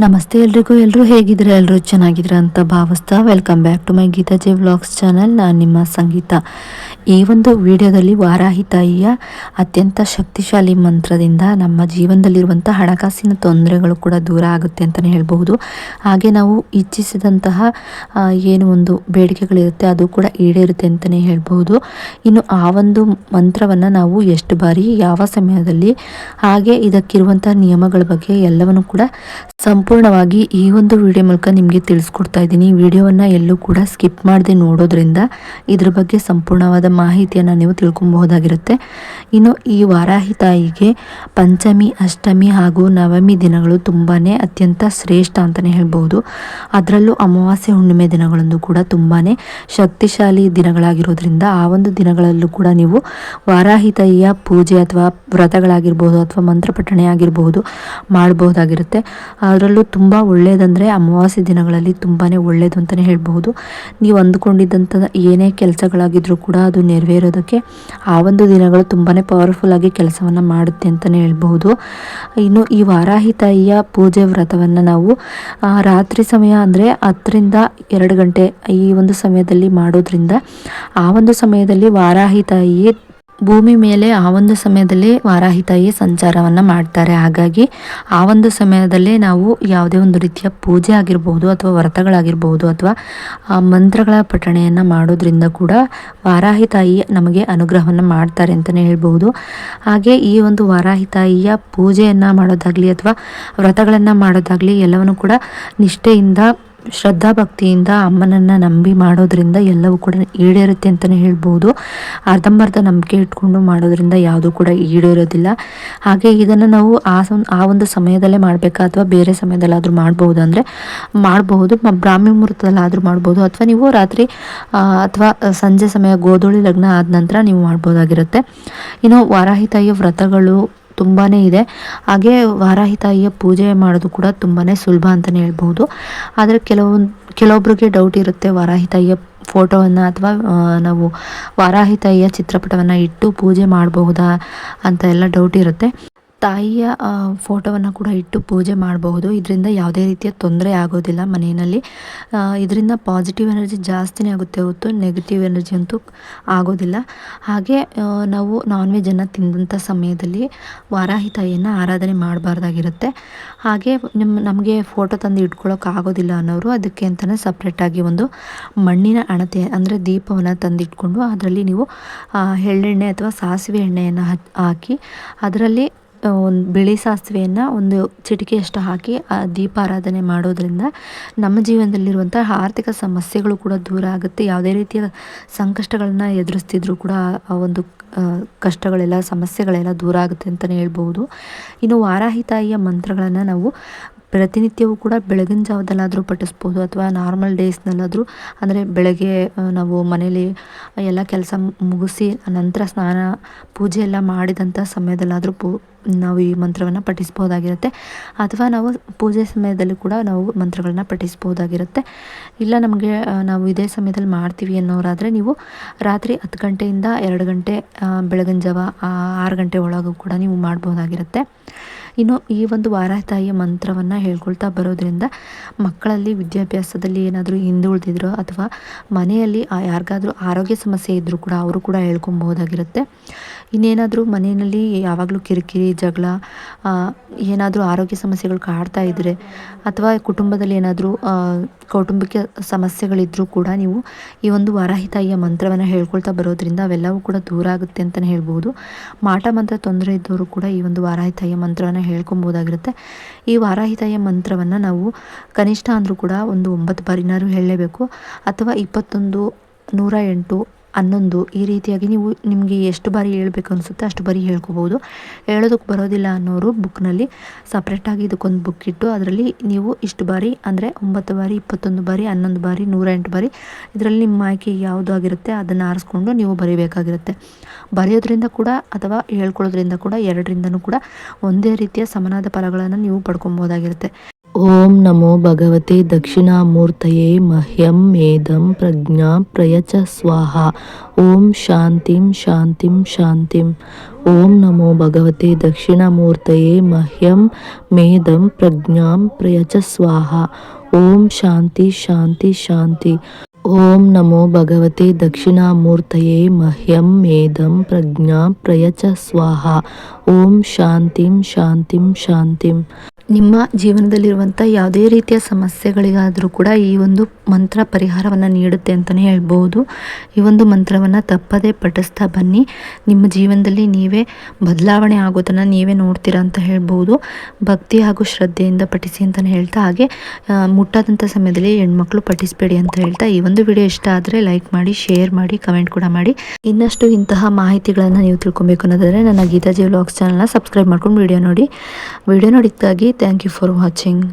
ನಮಸ್ತೆ ಎಲ್ರಿಗೂ. ಎಲ್ಲರೂ ಹೇಗಿದ್ರೆ ಎಲ್ಲರೂ ಚೆನ್ನಾಗಿದ್ರೆ ಅಂತ ಭಾವಿಸ್ತಾ welcome back to my Geetha J vlogs channel. ನಾನು ನಿಮ್ಮ ಸಂಗೀತ. ಈ ಒಂದು ವಿಡಿಯೋದಲ್ಲಿ ವಾರಾಹಿ ತಾಯಿಯ ಅತ್ಯಂತ ಶಕ್ತಿಶಾಲಿ ಮಂತ್ರದಿಂದ ನಮ್ಮ ಜೀವನದಲ್ಲಿರುವಂಥ ಹಣಕಾಸಿನ ತೊಂದರೆಗಳು ಕೂಡ ದೂರ ಆಗುತ್ತೆ ಅಂತಲೇ ಹೇಳ್ಬಹುದು. ಹಾಗೆ ನಾವು ಇಚ್ಛಿಸಿದಂತಹ ಏನು ಒಂದು ಬೇಡಿಕೆಗಳಿರುತ್ತೆ ಅದು ಕೂಡ ಈಡೇರುತ್ತೆ ಅಂತಲೇ ಹೇಳ್ಬಹುದು. ಇನ್ನು ಆ ಒಂದು ಮಂತ್ರವನ್ನು ನಾವು ಎಷ್ಟು ಬಾರಿ ಯಾವ ಸಮಯದಲ್ಲಿ ಹಾಗೆ ಇದಕ್ಕಿರುವಂಥ ನಿಯಮಗಳ ಬಗ್ಗೆ ಎಲ್ಲವನ್ನು ಕೂಡ ಸಂಪೂರ್ಣವಾಗಿ ಈ ಒಂದು ವಿಡಿಯೋ ಮೂಲಕ ನಿಮಗೆ ತಿಳಿಸ್ಕೊಡ್ತಾ ಇದ್ದೀನಿ. ವಿಡಿಯೋವನ್ನು ಎಲ್ಲೂ ಕೂಡ ಸ್ಕಿಪ್ ಮಾಡದೆ ನೋಡೋದ್ರಿಂದ ಇದ್ರ ಬಗ್ಗೆ ಸಂಪೂರ್ಣವಾದ ಮಾಹಿತಿಯನ್ನು ನೀವು ತಿಳ್ಕೊಬಹುದಾಗಿರುತ್ತೆ. ಇನ್ನು ಈ ವಾರಾಹಿ ತಾಯಿಗೆ ಪಂಚಮಿ, ಅಷ್ಟಮಿ ಹಾಗೂ ನವಮಿ ದಿನಗಳು ತುಂಬಾ ಅತ್ಯಂತ ಶ್ರೇಷ್ಠ ಅಂತಲೇ ಹೇಳ್ಬೋದು. ಅದರಲ್ಲೂ ಅಮಾವಾಸ್ಯೆ, ಹುಣ್ಣಿಮೆ ದಿನಗಳಂದು ಕೂಡ ತುಂಬಾ ಶಕ್ತಿಶಾಲಿ ದಿನಗಳಾಗಿರೋದ್ರಿಂದ ಆ ಒಂದು ದಿನಗಳಲ್ಲೂ ಕೂಡ ನೀವು ವಾರಾಹಿ ತಾಯಿಯ ಪೂಜೆ ಅಥವಾ ವ್ರತಗಳಾಗಿರ್ಬೋದು ಅಥವಾ ಮಂತ್ರಪಠಣೆ ಆಗಿರಬಹುದು ಮಾಡಬಹುದಾಗಿರುತ್ತೆ. ಅದರಲ್ಲೂ ತುಂಬ ಒಳ್ಳೆಯದಂದರೆ ಅಮಾವಾಸ್ಯೆ ದಿನಗಳಲ್ಲಿ ತುಂಬಾ ಒಳ್ಳೆಯದು ಅಂತಲೇ ಹೇಳ್ಬಹುದು. ನೀವು ಅಂದುಕೊಂಡಿದ್ದಂಥ ಏನೇ ಕೆಲಸಗಳಾಗಿದ್ರೂ ಕೂಡ ಅದು ನೆರವೇರೋದಕ್ಕೆ ಆ ಒಂದು ದಿನಗಳು ತುಂಬಾ ಪವರ್ಫುಲ್ಲಾಗಿ ಕೆಲಸವನ್ನು ಮಾಡುತ್ತೆ ಅಂತಲೇ ಹೇಳ್ಬಹುದು. ಇನ್ನು ಈ ವಾರಾಹಿ ತಾಯಿಯ ಪೂಜೆ ವ್ರತವನ್ನು ನಾವು ರಾತ್ರಿ ಸಮಯ ಅಂದರೆ 10 ರಿಂದ 2 ಗಂಟೆ ಈ ಒಂದು ಸಮಯದಲ್ಲಿ ಮಾಡೋದ್ರಿಂದ ಆ ಒಂದು ಸಮಯದಲ್ಲಿ ವಾರಾಹಿ ತಾಯಿ ಭೂಮಿ ಮೇಲೆ ಆ ಒಂದು ಸಮಯದಲ್ಲಿ ವಾರಾಹಿ ತಾಯಿ ಸಂಚಾರವನ್ನು ಮಾಡ್ತಾರೆ. ಹಾಗಾಗಿ ಆ ಒಂದು ಸಮಯದಲ್ಲೇ ನಾವು ಯಾವುದೇ ಒಂದು ರೀತಿಯ ಪೂಜೆ ಆಗಿರ್ಬೋದು ಅಥವಾ ವ್ರತಗಳಾಗಿರ್ಬೋದು ಅಥವಾ ಮಂತ್ರಗಳ ಪಠಣೆಯನ್ನು ಮಾಡೋದ್ರಿಂದ ಕೂಡ ವಾರಾಹಿ ತಾಯಿ ನಮಗೆ ಅನುಗ್ರಹವನ್ನು ಮಾಡ್ತಾರೆ ಅಂತಲೇ ಹೇಳ್ಬೋದು. ಹಾಗೆ ಈ ಒಂದು ವಾರಾಹಿ ತಾಯಿಯ ಪೂಜೆಯನ್ನು ಮಾಡೋದಾಗಲಿ ಅಥವಾ ವ್ರತಗಳನ್ನು ಮಾಡೋದಾಗಲಿ ಎಲ್ಲವನ್ನು ಕೂಡ ನಿಷ್ಠೆಯಿಂದ, ಶ್ರದ್ಧಾ ಭಕ್ತಿಯಿಂದ ಅಮ್ಮನನ್ನು ನಂಬಿ ಮಾಡೋದ್ರಿಂದ ಎಲ್ಲವೂ ಕೂಡ ಈಡೇರುತ್ತೆ ಅಂತಲೇ ಹೇಳ್ಬೋದು. ಅರ್ಧಂಬರ್ಧ ನಂಬಿಕೆ ಇಟ್ಕೊಂಡು ಮಾಡೋದ್ರಿಂದ ಯಾವುದೂ ಕೂಡ ಈಡೇರೋದಿಲ್ಲ. ಹಾಗೆ ಇದನ್ನು ನಾವು ಆ ಒಂದು ಸಮಯದಲ್ಲೇ ಮಾಡಬೇಕಾ ಅಥವಾ ಬೇರೆ ಸಮಯದಲ್ಲಾದರೂ ಮಾಡ್ಬೋದು ಅಂದರೆ ಮಾಡಬಹುದು. ಬ್ರಾಹ್ಮಿ ಮುಹೂರ್ತದಲ್ಲಾದರೂ ಮಾಡ್ಬೋದು ಅಥವಾ ನೀವು ರಾತ್ರಿ ಅಥವಾ ಸಂಜೆ ಸಮಯ ಗೋಧೂಳಿ ಲಗ್ನ ಆದ ನಂತರ ನೀವು ಮಾಡ್ಬೋದಾಗಿರುತ್ತೆ. ಇನ್ನು ವಾರಾಹಿ ತಾಯಿಯ ವ್ರತಗಳು ತುಂಬಾ ಇದೆ. ಹಾಗೆ ವಾರಾಹಿ ತಾಯಿಯ ಪೂಜೆ ಮಾಡೋದು ಕೂಡ ತುಂಬಾ ಸುಲಭ ಅಂತಲೇ ಹೇಳ್ಬೋದು. ಆದರೆ ಕೆಲವೊಬ್ಬರಿಗೆ ಡೌಟ್ ಇರುತ್ತೆ, ವಾರಾಹಿ ತಾಯಿಯ ಫೋಟೋವನ್ನು ಅಥವಾ ನಾವು ವಾರಾಹಿ ತಾಯಿಯ ಚಿತ್ರಪಟವನ್ನು ಇಟ್ಟು ಪೂಜೆ ಮಾಡಬಹುದಾ ಅಂತ ಎಲ್ಲ ಡೌಟ್ ಇರುತ್ತೆ. ತಾಯಿಯ ಫೋಟೋವನ್ನು ಕೂಡ ಇಟ್ಟು ಪೂಜೆ ಮಾಡಬಹುದು. ಇದರಿಂದ ಯಾವುದೇ ರೀತಿಯ ತೊಂದರೆ ಆಗೋದಿಲ್ಲ ಮನೆಯಲ್ಲಿ. ಇದರಿಂದ ಪಾಸಿಟಿವ್ ಎನರ್ಜಿ ಜಾಸ್ತಿನೇ ಆಗುತ್ತೆ ಹೊರತು ನೆಗೆಟಿವ್ ಎನರ್ಜಿ ಅಂತೂ ಆಗೋದಿಲ್ಲ. ಹಾಗೆ ನಾವು ನಾನ್ ವೆಜ್ಜನ್ನು ತಿಂದಂಥ ಸಮಯದಲ್ಲಿ ವಾರಾಹಿ ತಾಯಿಯನ್ನು ಆರಾಧನೆ ಮಾಡಬಾರ್ದಾಗಿರುತ್ತೆ. ಹಾಗೆ ನಮಗೆ ಫೋಟೋ ತಂದು ಇಟ್ಕೊಳ್ಳೋಕ್ಕಾಗೋದಿಲ್ಲ ಅನ್ನೋರು ಅದಕ್ಕೆ ಅಂತಲೇ ಸಪ್ರೇಟಾಗಿ ಒಂದು ಮಣ್ಣಿನ ಹಣತೆ ಅಂದರೆ ದೀಪವನ್ನು ತಂದಿಟ್ಕೊಂಡು ಅದರಲ್ಲಿ ನೀವು ಎಳ್ಳೆಣ್ಣೆ ಅಥವಾ ಸಾಸಿವೆ ಎಣ್ಣೆಯನ್ನು ಹಾಕಿ ಅದರಲ್ಲಿ ಒಂದು ಬಿಳಿ ಸಾಸಿವೆಯನ್ನು ಒಂದು ಚಿಟಿಕೆಯಷ್ಟು ಹಾಕಿ ದೀಪಾರಾಧನೆ ಮಾಡೋದ್ರಿಂದ ನಮ್ಮ ಜೀವನದಲ್ಲಿರುವಂಥ ಆರ್ಥಿಕ ಸಮಸ್ಯೆಗಳು ಕೂಡ ದೂರ ಆಗುತ್ತೆ. ಯಾವುದೇ ರೀತಿಯ ಸಂಕಷ್ಟಗಳನ್ನ ಎದುರಿಸ್ತಿದ್ರು ಕೂಡ ಆ ಒಂದು ಕಷ್ಟಗಳೆಲ್ಲ, ಸಮಸ್ಯೆಗಳೆಲ್ಲ ದೂರ ಆಗುತ್ತೆ ಅಂತಲೇ ಹೇಳ್ಬೋದು. ಇನ್ನು ವಾರಾಹಿ ತಾಯಿಯ ಮಂತ್ರಗಳನ್ನು ನಾವು ಪ್ರತಿನಿತ್ಯವೂ ಕೂಡ ಬೆಳಗಿನ ಜಾವದಲ್ಲಾದರೂ ಪಠಿಸ್ಬೋದು ಅಥವಾ ನಾರ್ಮಲ್ ಡೇಸ್ನಲ್ಲಾದರೂ ಅಂದರೆ ಬೆಳಗ್ಗೆ ನಾವು ಮನೇಲಿ ಎಲ್ಲ ಕೆಲಸ ಮುಗಿಸಿ ನಂತರ ಸ್ನಾನ ಪೂಜೆ ಎಲ್ಲ ಮಾಡಿದಂಥ ಸಮಯದಲ್ಲಾದರೂ ನಾವು ಈ ಮಂತ್ರವನ್ನು ಪಠಿಸ್ಬೋದಾಗಿರುತ್ತೆ. ಅಥವಾ ನಾವು ಪೂಜೆ ಸಮಯದಲ್ಲಿ ಕೂಡ ನಾವು ಮಂತ್ರಗಳನ್ನ ಪಠಿಸ್ಬೋದಾಗಿರುತ್ತೆ. ಇಲ್ಲ ನಮಗೆ ನಾವು ಇದೇ ಸಮಯದಲ್ಲಿ ಮಾಡ್ತೀವಿ ಅನ್ನೋರಾದರೆ ನೀವು ರಾತ್ರಿ 10 ಗಂಟೆಯಿಂದ 2 ಗಂಟೆ ಬೆಳಗಿನ ಜಾವ 6 ಗಂಟೆ ಒಳಗೂ ಕೂಡ ನೀವು ಮಾಡ್ಬೋದಾಗಿರುತ್ತೆ. ಇನ್ನು ಈ ಒಂದು ವಾರಾಹಿ ತಾಯಿಯ ಮಂತ್ರವನ್ನು ಹೇಳ್ಕೊಳ್ತಾ ಬರೋದ್ರಿಂದ ಮಕ್ಕಳಲ್ಲಿ ವಿದ್ಯಾಭ್ಯಾಸದಲ್ಲಿ ಏನಾದರೂ ಹಿಂದುಳಿದಿದ್ರು ಅಥವಾ ಮನೆಯಲ್ಲಿ ಯಾರಿಗಾದ್ರೂ ಆರೋಗ್ಯ ಸಮಸ್ಯೆ ಇದ್ದರೂ ಕೂಡ ಅವರು ಕೂಡ ಹೇಳ್ಕೊಬೋದಾಗಿರುತ್ತೆ. ಇನ್ನೇನಾದರೂ ಮನೆಯಲ್ಲಿ ಯಾವಾಗಲೂ ಕಿರಿಕಿರಿ, ಜಗಳ, ಏನಾದರೂ ಆರೋಗ್ಯ ಸಮಸ್ಯೆಗಳು ಕಾಡ್ತಾ ಇದ್ದರೆ ಅಥವಾ ಕುಟುಂಬದಲ್ಲಿ ಏನಾದರೂ ಕೌಟುಂಬಿಕ ಸಮಸ್ಯೆಗಳಿದ್ದರೂ ಕೂಡ ನೀವು ಈ ಒಂದು ವಾರಾಹಿ ತಾಯಿಯ ಮಂತ್ರವನ್ನು ಹೇಳ್ಕೊಳ್ತಾ ಬರೋದ್ರಿಂದ ಅವೆಲ್ಲವೂ ಕೂಡ ದೂರ ಆಗುತ್ತೆ ಅಂತಲೇ ಹೇಳ್ಬೋದು. ಮಾಟ ಮಂತ್ರ ತೊಂದರೆ ಇದ್ದವರು ಕೂಡ ಈ ಒಂದು ವಾರಾಹಿ ತಾಯಿಯ ಮಂತ್ರವನ್ನು ಹೇಳ್ಕೊಬೋದಾಗಿರುತ್ತೆ. ಈ ವಾರಾಹಿ ತಾಯಿಯ ಮಂತ್ರವನ್ನು ನಾವು ಕನಿಷ್ಠ ಅಂದರೂ ಕೂಡ ಒಂದು 9 ಬಾರಿನಾರು ಹೇಳಲೇಬೇಕು ಅಥವಾ 21, 108, 11 ಈ ರೀತಿಯಾಗಿ ನೀವು ನಿಮಗೆ ಎಷ್ಟು ಬಾರಿ ಹೇಳ್ಬೇಕು ಅನಿಸುತ್ತೆ ಅಷ್ಟು ಬಾರಿ ಹೇಳ್ಕೊಬೋದು. ಹೇಳೋದಕ್ಕೆ ಬರೋದಿಲ್ಲ ಅನ್ನೋರು ಬುಕ್ನಲ್ಲಿ ಸಪ್ರೇಟಾಗಿ ಇದಕ್ಕೊಂದು ಬುಕ್ ಇಟ್ಟು ಅದರಲ್ಲಿ ನೀವು ಇಷ್ಟು ಬಾರಿ ಅಂದರೆ 9 ಬಾರಿ, 21 ಬಾರಿ, 11 ಬಾರಿ, 108 ಬಾರಿ ಇದರಲ್ಲಿ ನಿಮ್ಮ ಆಯ್ಕೆ ಯಾವುದು ಆಗಿರುತ್ತೆ ಅದನ್ನು ಆರಿಸ್ಕೊಂಡು ನೀವು ಬರೀಬೇಕಾಗಿರುತ್ತೆ. ಬರೆಯೋದ್ರಿಂದ ಕೂಡ ಅಥವಾ ಹೇಳ್ಕೊಳ್ಳೋದ್ರಿಂದ ಕೂಡ ಎರಡರಿಂದನೂ ಕೂಡ ಒಂದೇ ರೀತಿಯ ಸಮನಾದ ಫಲಗಳನ್ನು ನೀವು ಪಡ್ಕೊಬೋದಾಗಿರುತ್ತೆ. ಓಂ ನಮೋ ಭಗವತೆ ದಕ್ಷಿಣಾಮೂರ್ತಯೇ ಮಹ್ಯಂ ಮೇಧಂ ಪ್ರಜ್ಞಾ ಪ್ರಯಚ ಸ್ವಾಹ. ಓಂ ಶಾಂತಿಂ ಶಾಂತಿಂ ಶಾಂತಿಂ. ಓಂ ನಮೋ ಭಗವತೆ ದಕ್ಷಿಣಾಮೂರ್ತಯೇ ಮಹ್ಯಂ ಮೇಧಂ ಪ್ರಜ್ಞಾಂ ಪ್ರಯಚ ಸ್ವಾಹ. ಓಂ ಶಾಂತಿ ಶಾಂತಿ ಶಾಂತಿ. ಓಂ ನಮೋ ಭಗವತೆ ದಕ್ಷಿಣಾಮೂರ್ತಯೇ ಮಹ್ಯಂ ಮೇಧಂ ಪ್ರಜ್ಞಾ ಪ್ರಯಚ ಸ್ವಾಹ. ಓಂ ಶಾಂತಿಂ ಶಾಂತಿಂ ಶಾಂತಿಂ. ನಿಮ್ಮ ಜೀವನದಲ್ಲಿರುವಂಥ ಯಾವುದೇ ರೀತಿಯ ಸಮಸ್ಯೆಗಳಿಗಾದರೂ ಕೂಡ ಈ ಒಂದು ಮಂತ್ರ ಪರಿಹಾರವನ್ನು ನೀಡುತ್ತೆ ಅಂತಲೇ ಹೇಳ್ಬೋದು. ಈ ಒಂದು ಮಂತ್ರವನ್ನು ತಪ್ಪದೇ ಪಠಿಸ್ತಾ ಬನ್ನಿ. ನಿಮ್ಮ ಜೀವನದಲ್ಲಿ ನೀವೇ ಬದಲಾವಣೆ ಆಗೋದನ್ನು ನೀವೇ ನೋಡ್ತೀರಾ ಅಂತ ಹೇಳ್ಬೋದು. ಭಕ್ತಿ ಹಾಗೂ ಶ್ರದ್ಧೆಯಿಂದ ಪಠಿಸಿ ಅಂತಲೇ ಹೇಳ್ತಾ, ಹಾಗೆ ಮುಟ್ಟಾದಂಥ ಸಮಯದಲ್ಲಿ ಹೆಣ್ಮಕ್ಳು ಪಠಿಸಬೇಡಿ ಅಂತ ಹೇಳ್ತಾ, ಈ ಒಂದು ವಿಡಿಯೋ ಇಷ್ಟ ಆದರೆ ಲೈಕ್ ಮಾಡಿ, ಶೇರ್ ಮಾಡಿ, ಕಮೆಂಟ್ ಕೂಡ ಮಾಡಿ. ಇನ್ನಷ್ಟು ಇಂತಹ ಮಾಹಿತಿಗಳನ್ನು ನೀವು ತಿಳ್ಕೊಬೇಕು ಅನ್ನೋದಾದರೆ ನನ್ನ ಗೀತಾ ಜೆ ವ್ಲಾಗ್ಸ್ ಚಾನಲ್ನ ಸಬ್ಸ್ಕ್ರೈಬ್ ಮಾಡ್ಕೊಂಡು ವಿಡಿಯೋ ನೋಡಿದ್ದಕ್ಕಾಗಿ ಥ್ಯಾಂಕ್ ಯು ಫಾರ್ ವಾಚಿಂಗ್.